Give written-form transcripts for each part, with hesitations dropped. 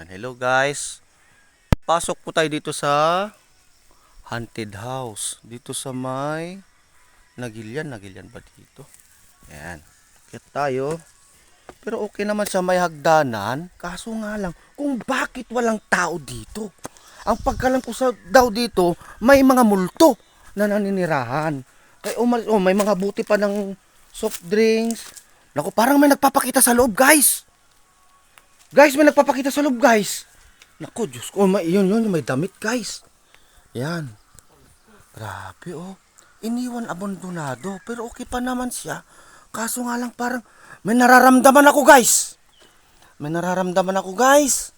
Yan, hello guys. Pasok po tayo dito sa haunted house. Dito sa may Nagilian ba dito? Yan. Kaya tayo. Pero okay naman sa may hagdanan. Kaso nga lang, kung bakit walang tao dito. Ang pagkalam ko sa daw dito, may mga multo na naninirahan. Kaya may mga buti pa ng soft drinks. Naku, parang may nagpapakita sa loob, guys. Guys, may nagpapakita sa loob, guys. Naku, Diyos ko, yun, may damit, guys. Yan. Grabe, oh. Iniwan abandonado, pero okay pa naman siya. Kaso nga lang parang may nararamdaman ako, guys. May nararamdaman ako, guys.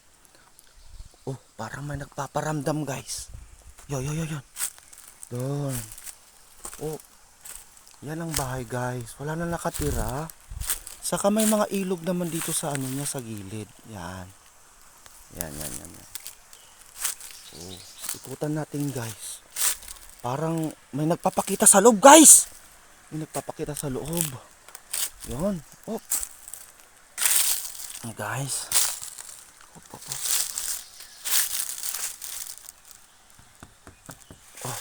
Oh, parang may nagpaparamdam, guys. Yun. Doon. Oh, yan ang bahay, guys. Wala na nakatira. Saka may mga ilog naman dito sa ano niya, sa gilid. Yan. Yan. Oh, ikutan natin, guys. Parang may nagpapakita sa loob, guys. May nagpapakita sa loob. Yan. Oh. Guys. Oh. Oh.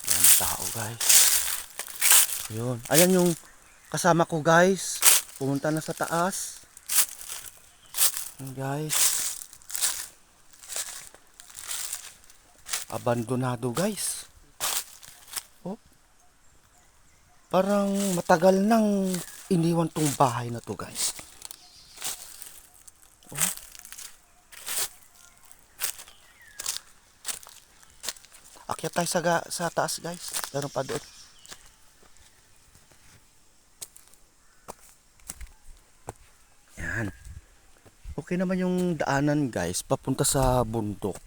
Yan tao, guys. Yun. Ayan yung kasama ko, guys. Pumunta na sa taas. Yan, guys. Abandonado, guys. Oh. Parang matagal nang iniwan tong bahay na to, guys. Oh. Akyat tayo sa taas, guys. Meron pa doon. Yan. Okay naman yung daanan, guys, papunta sa bundok.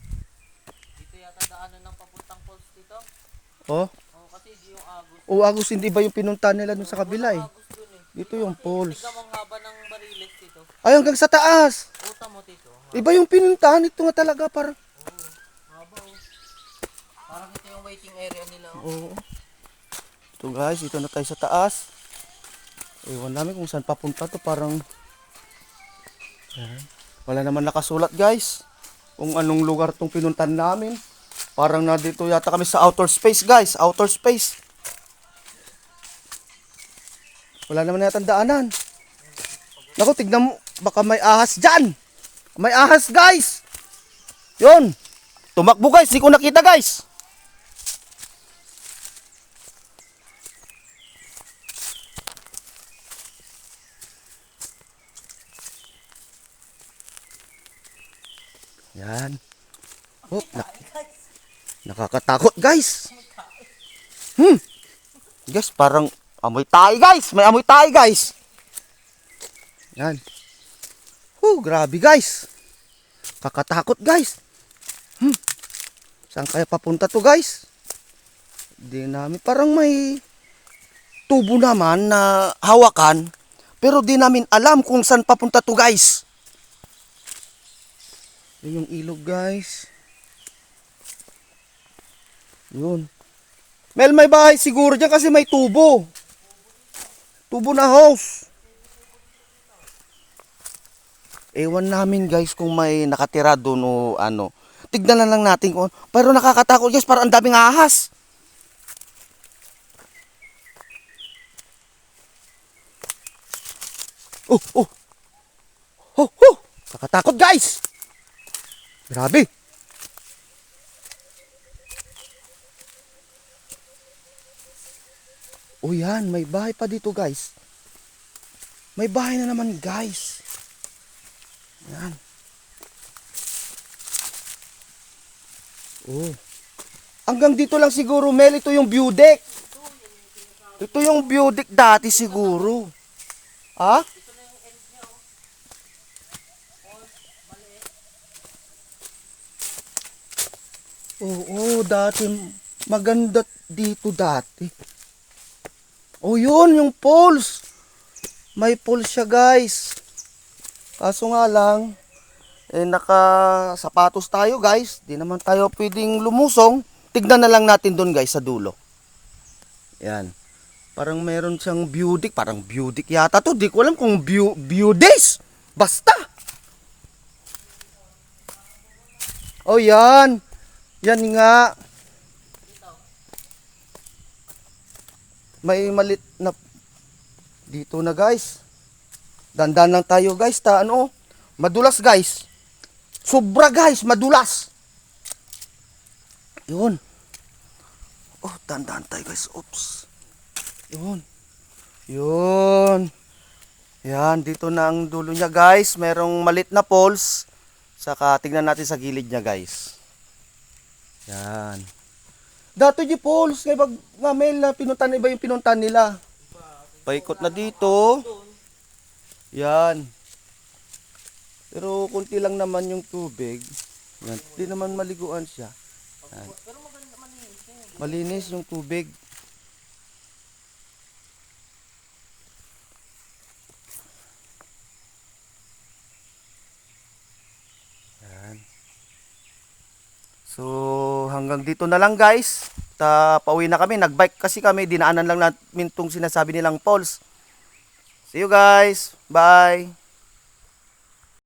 Dito yata daanan ng papuntang falls dito. Oh. Oo, kasi di yung Agus. O Agus, hindi ba yung pinunta nila dun sa kabila eh? Agus dun eh. Dito yung falls. Tignan mo ang haba ng bariles dito. Ay, hanggang sa taas. Uta mo dito. Iba yung pinuntahan. Ito nga talaga parang. Oo, haba oh. Parang ito yung waiting area nila oh. Oo. Ito guys, ito na tayo sa taas. Ewan namin kung saan papunta to. Parang wala naman nakasulat, guys, kung anong lugar tong pinuntahan namin. Parang na dito yata kami sa outer space, guys. Outer space. Wala naman yata daanan. Naku, tignan mo. Baka may ahas dyan. May ahas, guys. Yun. Tumakbo, guys. Di ko nakita, guys. Yan. Oh, nakakatakot, guys. Guys, parang amoy tayo, guys. May amoy tayo, guys. Yan. Grabe, guys. Kakatakot, guys. Saan kaya papunta to, guys? Di namin. Parang may tubo naman na hawakan. Pero di namin alam kung saan papunta to, guys. Yun yung ilog, guys. Yun. Mel, may bahay siguro dyan kasi may tubo. Tubo na house. Ewan namin, guys, kung may nakatira doon o ano. Tignan na lang natin kung. Pero nakakatakot, guys, parang ang daming ahas. Oh. Nakakatakot, guys. Grabe. Oh, yan, may bahay pa dito, guys. May bahay na naman, guys. Yan. Oh. Hanggang dito lang siguro, Mel. Ito yung view deck. Ito yung view deck dati siguro. Ha? Oo, dati. Maganda dito dati. Oh, yun, yung poles. May poles siya, guys. Kaso nga lang, naka-sapatos tayo, guys. Di naman tayo pwedeng lumusong. Tignan na lang natin doon, guys, sa dulo. Yan. Parang meron siyang view deck. Parang view deck yata to. Di ko alam kung view days. Basta. Oh, yan. Yan nga. May malit na dito na, guys. Dandan lang tayo, guys. Madulas, guys. Sobra, guys, madulas. Yun. Oh, dandan tayo, guys. Oops. Yun. Yun. Yan, dito na ang dulo niya, guys. Merong malit na poles. Saka tingnan natin sa gilid niya, guys. Yan. Dato di poles kay pag ngamel na pinuntan iba yung pinuntan nila. Paikot na dito. Yan. Pero kunti lang naman yung tubig. Yan, hindi naman maliguan siya. Yan. Malinis yung tubig. Yan. So, hanggang dito na lang, guys. Pauwi na kami. Nagbike kasi kami. Dinaanan lang namin itong sinasabi nilang falls. See you guys. Bye.